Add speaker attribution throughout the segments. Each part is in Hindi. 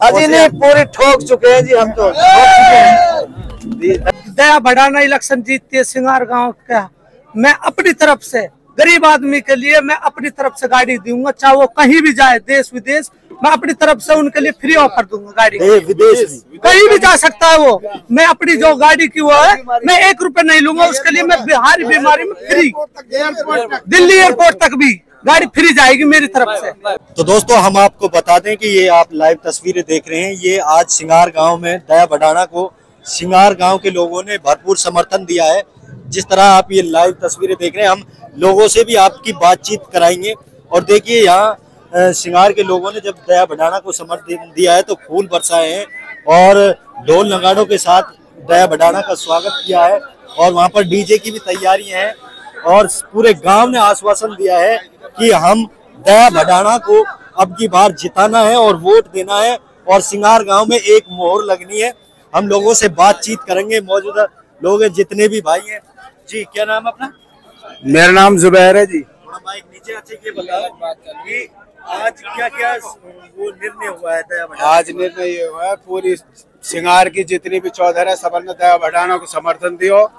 Speaker 1: अजी नहीं, पूरी ठोक चुके हैं जी हम तो। दया बढ़ाना इलेक्शन जीतती है सिंगार गांव का। मैं अपनी तरफ से गरीब आदमी के लिए मैं अपनी तरफ से गाड़ी दूंगा, चाहे वो कहीं भी जाए, देश विदेश, मैं अपनी तरफ से उनके लिए फ्री ऑफर दूंगा। गाड़ी
Speaker 2: विदेश
Speaker 1: कहीं भी जा सकता है वो। मैं अपनी जो गाड़ी की वो है, मैं 1 रुपए नहीं लूंगा उसके लिए। मैं बिहारी बीमारी में फ्री, दिल्ली एयरपोर्ट तक भी गाड़ी फ्री जाएगी मेरी तरफ से।
Speaker 2: तो दोस्तों हम आपको बता दें कि ये आप लाइव तस्वीरें देख रहे हैं, ये आज सिंगार गांव में दया बढ़ाना को सिंगार गांव के लोगों ने भरपूर समर्थन दिया है। जिस तरह आप ये लाइव तस्वीरें देख रहे हैं, हम लोगों से भी आपकी बातचीत कराएंगे। और देखिए यहाँ सिंगार के लोगों ने जब दया बढ़ाना को समर्थन दिया है तो फूल बरसाए हैं और ढोल नगाड़ों के साथ दया बढ़ाना का स्वागत किया है। और वहाँ पर डीजे की भी तैयारियां हैं और पूरे गांव ने आश्वासन दिया है कि हम दया बढ़ाना को अब की बार जिताना है और वोट देना है और सिंगार गांव में एक मोहर लगनी है। हम लोगों से बातचीत करेंगे, मौजूदा लोग हैं जितने भी भाई हैं। जी क्या नाम अपना?
Speaker 3: मेरा नाम जुबैर है जी।
Speaker 2: थोड़ा माइक नीचे अच्छे ये बताओ कि आज क्या क्या वो निर्णय हुआ है दया बढ़ाना?
Speaker 3: आज निर्णय ये हुआ है, पूरी सिंगार की जितनी भी चौधर है सब ने दया बढ़ाना को समर्थन दियो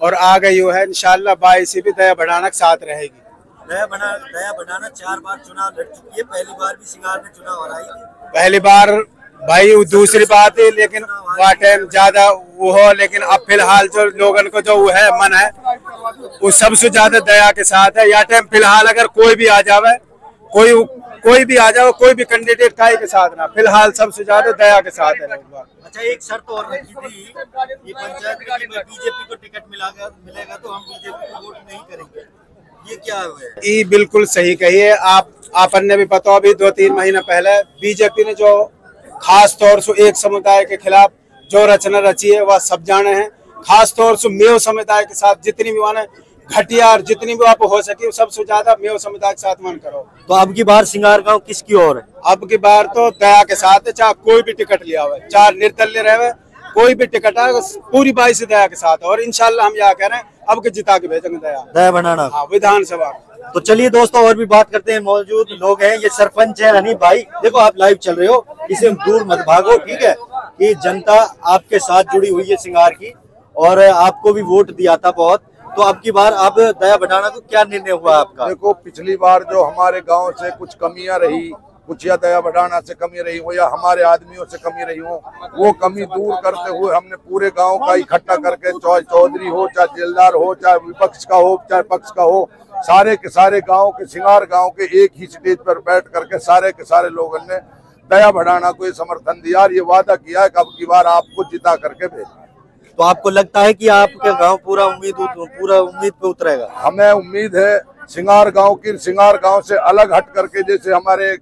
Speaker 3: और आगे यो है इंशाल्लाह 22 भी दया बढ़ाना के साथ रहेगी।
Speaker 2: दया बढ़ाना 4 बार चुनाव लड़ चुकी है, पहली बार भी सिंगार में चुनाव हराई थी।
Speaker 3: पहली बार भाई दूसरी बात है, लेकिन वह टाइम ज्यादा वो हो, लेकिन अब फिलहाल जो लोगन को जो वो है मन है वो सबसे ज्यादा दया के साथ है। या टाइम फिलहाल अगर कोई भी आ जावे, कोई भी आ जाओ, कोई भी कैंडिडेट काहे के साथ ना, फिलहाल सबसे ज्यादा दया के साथ है।
Speaker 2: अच्छा एक शर्त और रखी थी कि पंचायत में बीजेपी को टिकट मिलेगा तो हम बीजेपी को वोट नहीं करेंगे, ये क्या है?
Speaker 3: ये बिल्कुल सही कहिए आपन ने भी पता, अभी 2-3 महीने पहले बीजेपी ने जो खास तौर से एक समुदाय के खिलाफ जो रचना रची है वह सब जाने हैं। खास तौर से मेव समुदाय के साथ जितनी भी माने घटिया और जितनी भी आप हो सके सबसे ज्यादा मेव समुदाय के साथ मन करो।
Speaker 2: तो अब की बार सिंगार गांव किसकी ओर है?
Speaker 3: अब की बार तो दया के साथ है, चाहे कोई भी टिकट लिया हुआ, चाहे निर्दलीय रहे, कोई भी टिकट है, पूरी 22 दया के साथ है। और इंशाल्लाह हम यह कह रहे हैं अब के जिता के भेजेंगे दया
Speaker 2: बढ़ाना।
Speaker 3: हाँ, विधानसभा।
Speaker 2: तो चलिए दोस्तों और भी बात करते हैं, मौजूद लोग हैं। ये सरपंच है हनीफ भाई, देखो आप लाइव चल रहे हो, इसे दूर मत भागो, ठीक है? कि जनता आपके साथ जुड़ी हुई है सिंगार की और आपको भी वोट दिया था बहुत। तो अब की बार अब दया बढ़ाना को क्या निर्णय हुआ आपका?
Speaker 4: देखो पिछली बार जो हमारे गांव से कुछ कमियां रही, कुछ या दया बढ़ाना से कमी रही हो या हमारे आदमियों से कमी रही हो, वो कमी दूर करते हुए हमने पूरे गांव का इकट्ठा करके, चाहे चौधरी हो, चाहे जेलदार हो, चाहे विपक्ष का हो, चाहे पक्ष का हो, सारे के सारे गांव के सिंगार गांव के एक ही स्टेज पर बैठ करके सारे के सारे लोगों ने दया बढ़ाना को ये समर्थन दिया और ये वादा किया है कि अब की बार आपको जिता करके भेजेंगे।
Speaker 2: तो आपको लगता है कि आपका गांव पूरा उम्मीद पे उतरेगा?
Speaker 4: हमें उम्मीद है सिंगार गांव से अलग हट करके, जैसे हमारे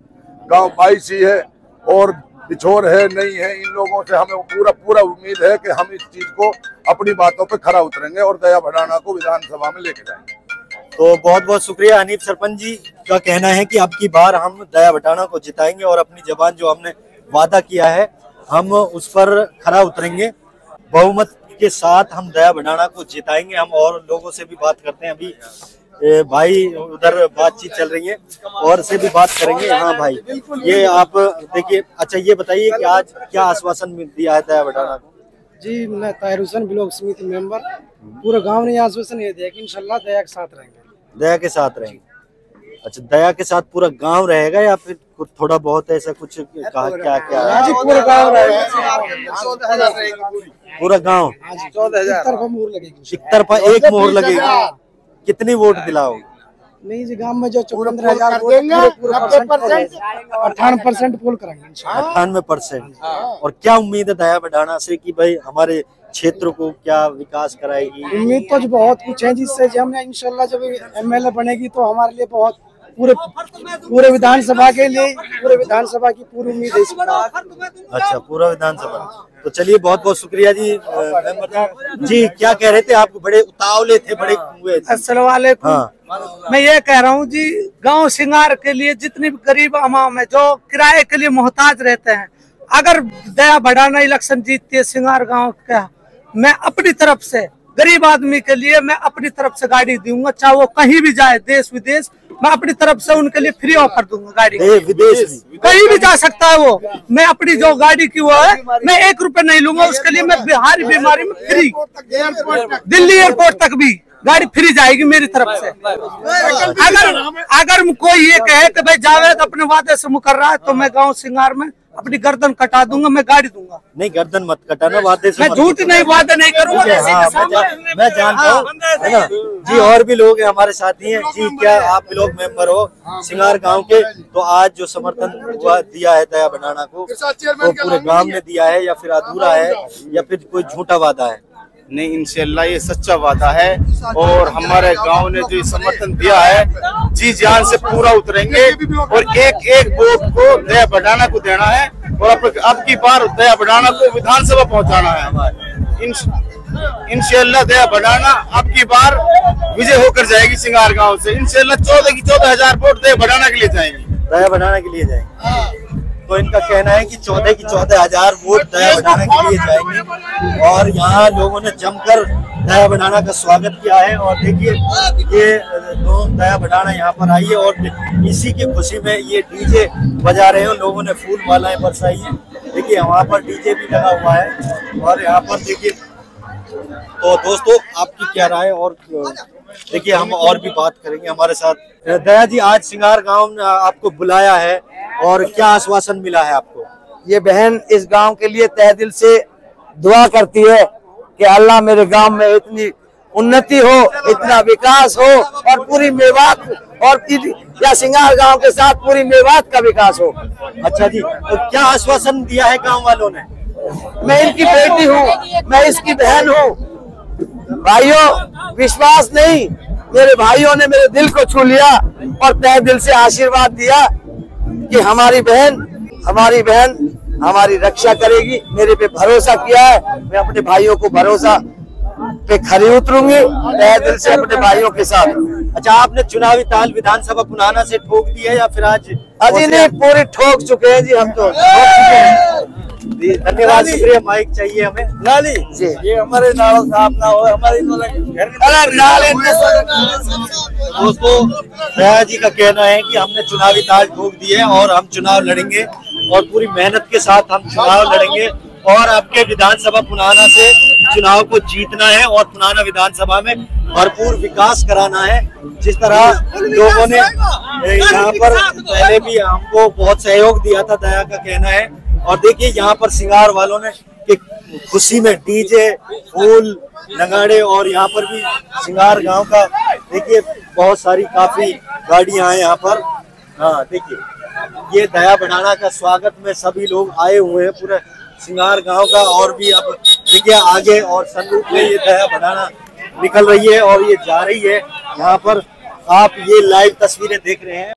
Speaker 4: गांव 22 है और बिछोर है नहीं है, इन लोगों से हमें पूरा उम्मीद है कि हम इस चीज को अपनी बातों पे खरा उतरेंगे और दया बढ़ाना को विधानसभा में लेके जाएंगे।
Speaker 2: तो बहुत बहुत शुक्रिया हनीफ सरपंच जी का कहना है कि अब की बार हम दया बढ़ाना को जिताएंगे और अपनी जबान जो हमने वादा किया है हम उस पर खरा उतरेंगे, बहुमत के साथ हम दया बढ़ाना को जिताएंगे। हम और लोगों से भी बात करते हैं, अभी भाई उधर बातचीत चल रही है और से भी बात करेंगे। हाँ भाई ये आप देखिए, अच्छा ये बताइए कि आज क्या आश्वासन दिया है दया बढ़ाना को?
Speaker 1: जी मैं ताहिर हुसैन ब्लॉक समिति मेंबर, पूरे गांव ने आश्वासन ये दिया कि इंशाल्लाह दया के साथ रहेंगे।
Speaker 2: दया के साथ रहेंगे? अच्छा दया के साथ पूरा गांव रहेगा या फिर थोड़ा बहुत ऐसा कुछ कहा? क्या
Speaker 1: जी पूरा गांव रहेगा,
Speaker 2: पूरा गांव
Speaker 1: 14,000 मोहर लगेगी।
Speaker 2: एक तरफा एक मोहर लगेगी। कितनी वोट दिलाओगे?
Speaker 1: नहीं जी गांव में जो 15,000 पूरे 98% पोल करेंगे
Speaker 2: 98%। और क्या उम्मीद है दया बढ़ाना से कि भाई हमारे क्षेत्र को क्या विकास कराएगी?
Speaker 1: उम्मीद तो बहुत कुछ है जिससे हमने इंशाल्लाह जब MLA बनेगी तो हमारे लिए बहुत पूरे विधानसभा के लिए विधानसभा की पूरी उम्मीद है।
Speaker 2: अच्छा पूरा विधानसभा। तो चलिए बहुत बहुत शुक्रिया जी। जी क्या कह रहे थे? आप बड़े उतावले थे, बड़े हुए थे।
Speaker 1: अस्सलाम वालेकुम। हाँ। मैं ये कह रहा हूँ जी गांव सिंगार के लिए जितनी भी गरीब अवाम है जो किराए के लिए मोहताज रहते हैं, अगर दया बढ़ाना इलेक्शन जीतती है सिंगार गाँव का, मैं अपनी तरफ से गरीब आदमी के लिए मैं अपनी तरफ से गाड़ी दूंगा, चाहे वो कहीं भी जाए, देश विदेश, मैं अपनी तरफ से उनके लिए फ्री ऑफर दूंगा गाड़ी।
Speaker 2: विदेश
Speaker 1: कहीं भी जा सकता है वो। मैं अपनी जो गाड़ी की वो है, मैं 1 रुपए नहीं लूंगा उसके लिए। मैं बिहारी बीमारी में फ्री, दिल्ली एयरपोर्ट तक भी गाड़ी फ्री जाएगी मेरी तरफ से। अगर कोई ये कहे कि भाई जावेद अपने वादे से मुकर रहा है, तो मैं गाँव सिंगार में अपनी गर्दन कटा दूंगा, मैं गाड़ी दूंगा।
Speaker 2: नहीं, गर्दन मत कटाना, वादे से
Speaker 1: मैं झूठ नहीं, वादा नहीं करूंगा।
Speaker 2: मैं जानता हूँ, है ना जी। और भी लोग हैं हमारे साथी हैं जी। क्या आप लोग मेंबर हो सिंगार गांव के? तो आज जो समर्थन दिया है दया बढ़ाना को, वो पूरे गांव ने दिया है या फिर अधूरा है या फिर कोई झूठा वादा है?
Speaker 3: नहीं, इंशाल्लाह ये सच्चा वादा है और हमारे गांव ने जो समर्थन दिया है जी जान से पूरा उतरेंगे और एक एक वोट को दया बढ़ाना को देना है और अब की बार दया बढ़ाना को विधानसभा पहुंचाना है। इंशाल्लाह दया बढ़ाना अब की बार विजय होकर जाएगी सिंगार गांव से। इंशाल्लाह 14,000 वोट दया बढ़ाना के लिए जाएंगी,
Speaker 2: दया बढ़ाना के लिए जाएंगे। तो इनका कहना है कि 14,000 वोट दया बढ़ाना के लिए जाएंगे और यहाँ लोगों ने जमकर दया बढ़ाना का स्वागत किया है। और देखिए ये दया बढ़ाना यहाँ पर आई है और इसी की खुशी में ये डीजे बजा रहे हैं। लोगों ने फूल मालाएं बरसाई है। देखिए वहाँ पर डीजे भी लगा हुआ है और यहाँ पर देखिए। तो दोस्तों आपकी क्या राय? और देखिए हम और भी बात करेंगे हमारे साथ। दया जी, आज सिंगार गांव ने आपको बुलाया है और क्या आश्वासन मिला है आपको?
Speaker 5: ये बहन इस गांव के लिए तहे दिल से दुआ करती है कि अल्लाह मेरे गांव में इतनी उन्नति हो, इतना विकास हो और पूरी मेवात और या सिंगार गांव के साथ पूरी मेवात का विकास हो।
Speaker 2: अच्छा जी, तो क्या आश्वासन दिया है गांव वालों ने?
Speaker 5: मैं इनकी बेटी हूँ, मैं इसकी बहन हूँ। भाइयों, विश्वास नहीं, मेरे भाइयों ने मेरे दिल को छू लिया और तहे दिल से आशीर्वाद दिया कि हमारी बहन हमारी रक्षा करेगी। मेरे पे भरोसा किया है, मैं अपने भाइयों को भरोसा पे खरी उतरूंगी तहे दिल से अपने भाइयों के साथ।
Speaker 2: अच्छा, आपने चुनावी ताल विधानसभा पुनाना से ठोक दी है या फिर आज?
Speaker 5: अजी नहीं, पूरी ठोक चुके हैं जी, हम तो ठोक चुके हैं।
Speaker 2: धन्यवाद, शुक्रिया। माइक चाहिए हमें।
Speaker 5: नाली जी, ये हमारे नालों साफ ना हो, हमारी
Speaker 2: दोस्तों दया जी का कहना है कि हमने चुनावी ताल ठोक दी है और हम चुनाव लड़ेंगे और पूरी मेहनत के साथ हम चुनाव लड़ेंगे और आपके विधानसभा पुनाना से चुनाव को जीतना है और पुनाना विधानसभा में भरपूर विकास कराना है। जिस तरह लोगों ने यहाँ पर पहले भी हमको बहुत सहयोग दिया था, दया का कहना है। और देखिए यहाँ पर सिंगार वालों ने कि खुशी में डीजे, फूल, नगाड़े और यहाँ पर भी सिंगार गांव का देखिए बहुत सारी काफी गाड़ियां हैं यहाँ पर। हाँ देखिए ये दया बढ़ाना का स्वागत में सभी लोग आए हुए हैं पूरे सिंगार गांव का। और भी अब देखिए आगे और संदूक में ये दया बढ़ाना निकल रही है और ये जा रही है। यहाँ पर आप ये लाइव तस्वीरें देख रहे हैं।